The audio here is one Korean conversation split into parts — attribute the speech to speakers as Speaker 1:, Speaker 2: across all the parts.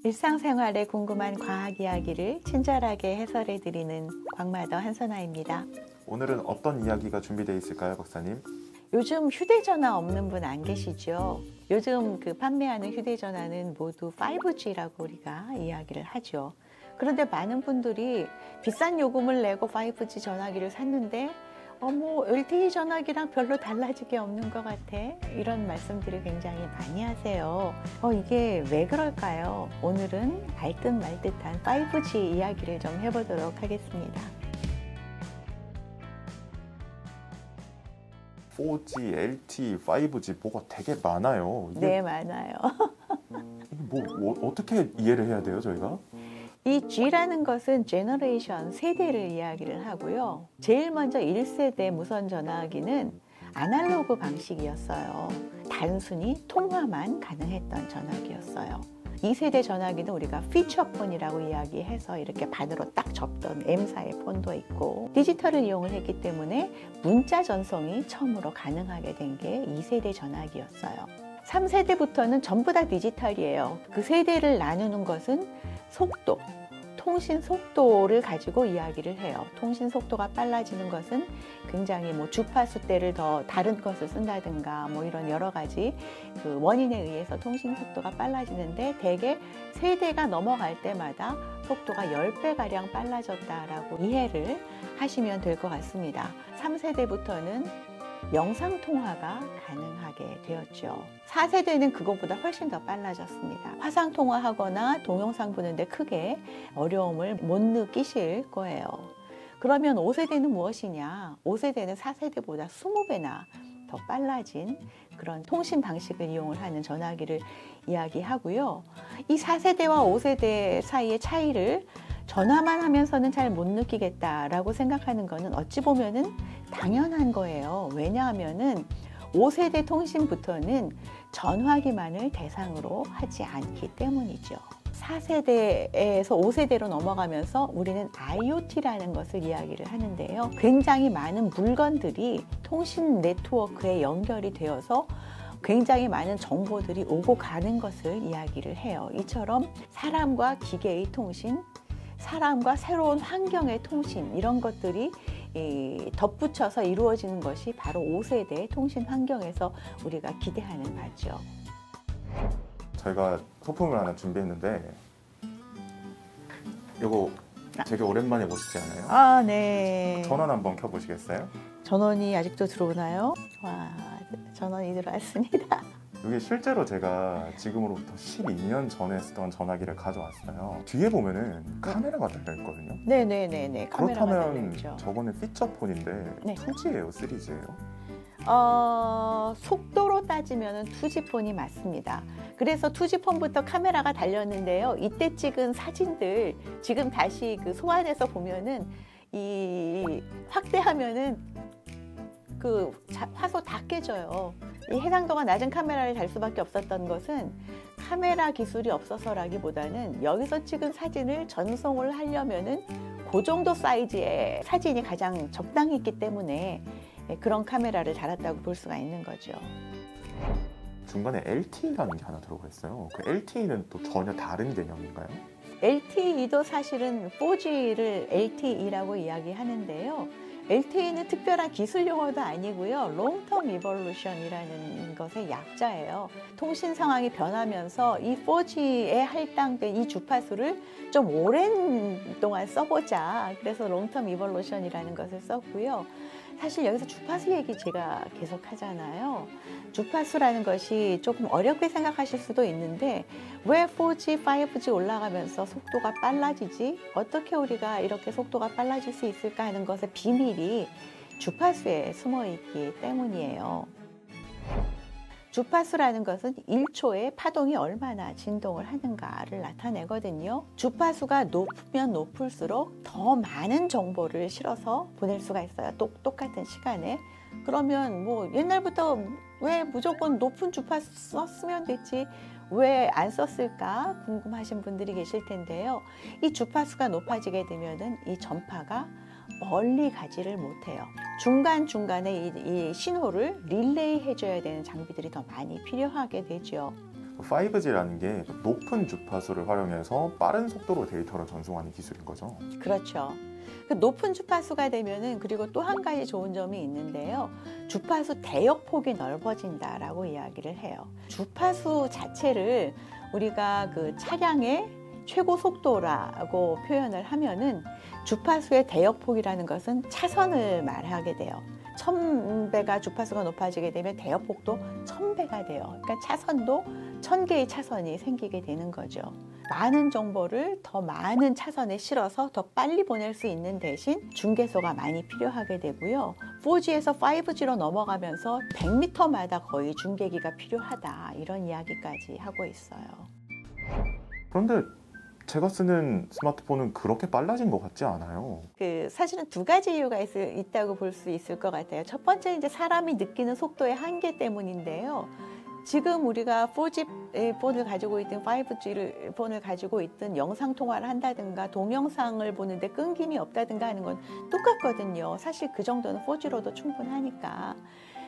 Speaker 1: 일상생활에 궁금한 과학 이야기를 친절하게 해설해드리는 광마더 한선아입니다.
Speaker 2: 오늘은 어떤 이야기가 준비되어 있을까요, 박사님?
Speaker 1: 요즘 휴대전화 없는 분 안 계시죠? 요즘 판매하는 휴대전화는 모두 5G라고 우리가 이야기를 하죠. 그런데 많은 분들이 비싼 요금을 내고 5G 전화기를 샀는데 LTE 전화기랑 별로 달라질 게 없는 것 같아. 이런 말씀들을 굉장히 많이 하세요. 이게 왜 그럴까요? 오늘은 알듯 말듯한 5G 이야기를 좀 해보도록 하겠습니다.
Speaker 2: 4G, LTE, 5G 뭐가 되게 많아요.
Speaker 1: 네, 많아요.
Speaker 2: 어떻게 이해를 해야 돼요, 저희가?
Speaker 1: 이 G라는 것은 제너레이션, 세대를 이야기를 하고요. 제일 먼저 1세대 무선 전화기는 아날로그 방식이었어요. 단순히 통화만 가능했던 전화기였어요. 2세대 전화기는 우리가 피처폰이라고 이야기해서 이렇게 반으로 딱 접던 M사의 폰도 있고, 디지털을 이용을 했기 때문에 문자 전송이 처음으로 가능하게 된 게 2세대 전화기였어요. 3세대부터는 전부 다 디지털이에요. 그 세대를 나누는 것은 속도, 통신 속도를 가지고 이야기를 해요. 통신 속도가 빨라지는 것은 굉장히 주파수대를 더 다른 것을 쓴다든가 이런 여러 가지 원인에 의해서 통신 속도가 빨라지는데, 대개 세대가 넘어갈 때마다 속도가 10배가량 빨라졌다라고 이해를 하시면 될 것 같습니다. 3세대부터는 영상통화가 가능하게 되었죠. 4세대는 그것보다 훨씬 더 빨라졌습니다. 화상통화하거나 동영상 보는데 크게 어려움을 못 느끼실 거예요. 그러면 5세대는 무엇이냐? 5세대는 4세대보다 20배나 더 빨라진 그런 통신 방식을 이용을 하는 전화기를 이야기하고요. 이 4세대와 5세대 사이의 차이를 전화만 하면서는 잘 못 느끼겠다라고 생각하는 거는 어찌 보면은 당연한 거예요. 왜냐하면은 5세대 통신부터는 전화기만을 대상으로 하지 않기 때문이죠. 4세대에서 5세대로 넘어가면서 우리는 IoT라는 것을 이야기를 하는데요. 굉장히 많은 물건들이 통신 네트워크에 연결이 되어서 굉장히 많은 정보들이 오고 가는 것을 이야기를 해요. 이처럼 사람과 기계의 통신, 사람과 새로운 환경의 통신, 이런 것들이 덧붙여서 이루어지는 것이 바로 5세대 통신 환경에서 우리가 기대하는 바죠.
Speaker 2: 저희가 소품을 하나 준비했는데 이거 되게 오랜만에 보시지 않아요?
Speaker 1: 아, 네.
Speaker 2: 전원 한번 켜보시겠어요?
Speaker 1: 전원이 아직도 들어오나요? 와, 전원이 들어왔습니다.
Speaker 2: 이게 실제로 제가 지금으로부터 12년 전에 쓰던 전화기를 가져왔어요. 뒤에 보면은 카메라가 달려있거든요.
Speaker 1: 네네네네. 카메라가
Speaker 2: 그렇다면
Speaker 1: 달려있죠.
Speaker 2: 저거는 피처폰인데
Speaker 1: 네.
Speaker 2: 2G예요, 3G예요?
Speaker 1: 속도로 따지면 2G폰이 맞습니다. 그래서 2G폰부터 카메라가 달렸는데요. 이때 찍은 사진들 지금 다시 소환해서 보면은 이 확대하면은 화소 다 깨져요. 이 해상도가 낮은 카메라를 달 수밖에 없었던 것은 카메라 기술이 없어서라기보다는 여기서 찍은 사진을 전송을 하려면은 그 정도 사이즈의 사진이 가장 적당히 있기 때문에 그런 카메라를 달았다고 볼 수가 있는 거죠.
Speaker 2: 중간에 LTE라는 게 하나 들어가 있어요. 그 LTE는 또 전혀 다른 개념인가요?
Speaker 1: LTE도 사실은 4G를 LTE라고 이야기하는데요. LTE는 특별한 기술 용어도 아니고요. 롱텀 이볼루션이라는 것의 약자예요. 통신 상황이 변하면서 이 4G에 할당된 이 주파수를 좀 오랜 동안 써보자. 그래서 롱텀 이볼루션이라는 것을 썼고요. 사실 여기서 주파수 얘기 제가 계속 하잖아요. 주파수라는 것이 조금 어렵게 생각하실 수도 있는데, 왜 4G, 5G 올라가면서 속도가 빨라지지? 어떻게 우리가 이렇게 속도가 빨라질 수 있을까 하는 것의 비밀이 주파수에 숨어 있기 때문이에요. 주파수라는 것은 1초에 파동이 얼마나 진동을 하는가를 나타내거든요. 주파수가 높으면 높을수록 더 많은 정보를 실어서 보낼 수가 있어요. 똑같은 시간에. 그러면 옛날부터 왜 무조건 높은 주파수 썼으면 됐지, 왜 안 썼을까 궁금하신 분들이 계실 텐데요. 이 주파수가 높아지게 되면은 이 전파가 멀리 가지를 못해요. 중간중간에 이 신호를 릴레이 해줘야 되는 장비들이 더 많이 필요하게 되죠.
Speaker 2: 5G라는 게 높은 주파수를 활용해서 빠른 속도로 데이터를 전송하는 기술인 거죠.
Speaker 1: 그렇죠. 그 높은 주파수가 되면은 그리고 또 한 가지 좋은 점이 있는데요. 주파수 대역폭이 넓어진다라고 이야기를 해요. 주파수 자체를 우리가 그 차량의 최고 속도라고 표현을 하면은 주파수의 대역폭이라는 것은 차선을 말하게 돼요. 1000배가 주파수가 높아지게 되면 대역폭도 1000배가 돼요. 그러니까 차선도 1000개의 차선이 생기게 되는 거죠. 많은 정보를 더 많은 차선에 실어서 더 빨리 보낼 수 있는 대신 중계소가 많이 필요하게 되고요. 4G에서 5G로 넘어가면서 100m마다 거의 중계기가 필요하다. 이런 이야기까지 하고 있어요.
Speaker 2: 그런데 제가 쓰는 스마트폰은 그렇게 빨라진 것 같지 않아요.
Speaker 1: 사실은 두 가지 이유가 있다고 볼 수 있을 것 같아요. 첫 번째 이제 사람이 느끼는 속도의 한계 때문인데요. 지금 우리가 4G 폰을 가지고 있든 5G 폰을 가지고 있든 영상 통화를 한다든가 동영상을 보는데 끊김이 없다든가 하는 건 똑같거든요. 사실 그 정도는 4G로도 충분하니까.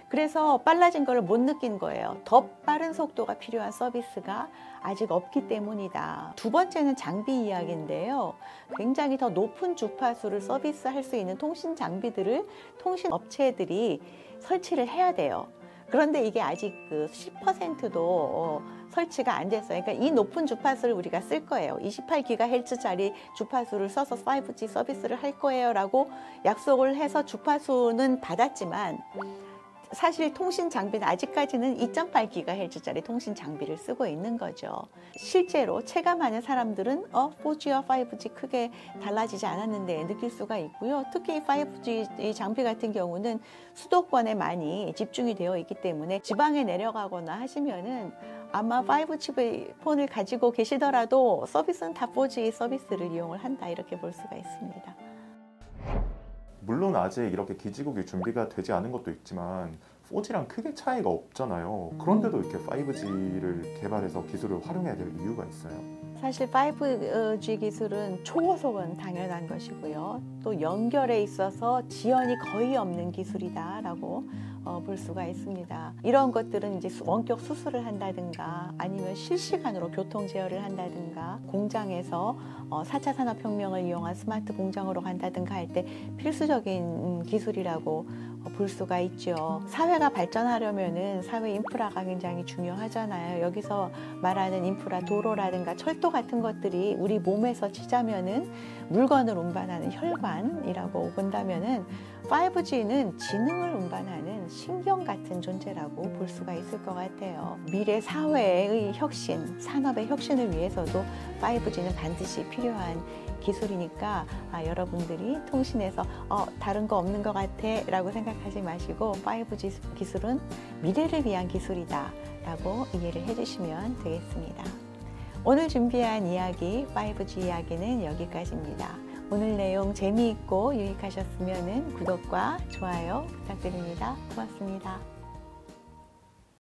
Speaker 1: 그래서 빨라진 걸 못 느낀 거예요. 더 빠른 속도가 필요한 서비스가 아직 없기 때문이다. 두 번째는 장비 이야기인데요. 굉장히 더 높은 주파수를 서비스할 수 있는 통신 장비들을 통신 업체들이 설치를 해야 돼요. 그런데 이게 아직 10%도 설치가 안 됐어요. 그러니까 이 높은 주파수를 우리가 쓸 거예요. 28GHz짜리 주파수를 써서 5G 서비스를 할 거예요 라고 약속을 해서 주파수는 받았지만 사실 통신 장비는 아직까지는 2.8GHz짜리 통신 장비를 쓰고 있는 거죠. 실제로 체감하는 사람들은 4G와 5G 크게 달라지지 않았는데 느낄 수가 있고요. 특히 5G 장비 같은 경우는 수도권에 많이 집중이 되어 있기 때문에 지방에 내려가거나 하시면은 아마 5G 폰을 가지고 계시더라도 서비스는 다 4G 서비스를 이용을 한다 이렇게 볼 수가 있습니다.
Speaker 2: 물론 아직 이렇게 기지국이 준비가 되지 않은 것도 있지만 4G랑 크게 차이가 없잖아요. 그런데도 이렇게 5G를 개발해서 기술을 활용해야 될 이유가 있어요.
Speaker 1: 사실 5G 기술은 초고속은 당연한 것이고요. 또 연결에 있어서 지연이 거의 없는 기술이다라고 볼 수가 있습니다. 이런 것들은 이제 원격 수술을 한다든가 아니면 실시간으로 교통 제어를 한다든가 공장에서 4차 산업혁명을 이용한 스마트 공장으로 간다든가 할 때 필수적인 기술이라고 볼 수가 있죠. 사회가 발전하려면은 사회 인프라가 굉장히 중요하잖아요. 여기서 말하는 인프라, 도로라든가 철도 같은 것들이 우리 몸에서 치자면은 물건을 운반하는 혈관이라고 본다면은 5G는 지능을 운반하는 신경 같은 존재라고 볼 수가 있을 것 같아요. 미래 사회의 혁신, 산업의 혁신을 위해서도 5G는 반드시 필요한 기술이니까 여러분들이 통신에서 다른 거 없는 것 같아 라고 생각하지 마시고 5G 기술은 미래를 위한 기술이다 라고 이해를 해주시면 되겠습니다. 오늘 준비한 이야기 5G 이야기는 여기까지입니다. 오늘 내용 재미있고 유익하셨으면 구독과 좋아요 부탁드립니다. 고맙습니다.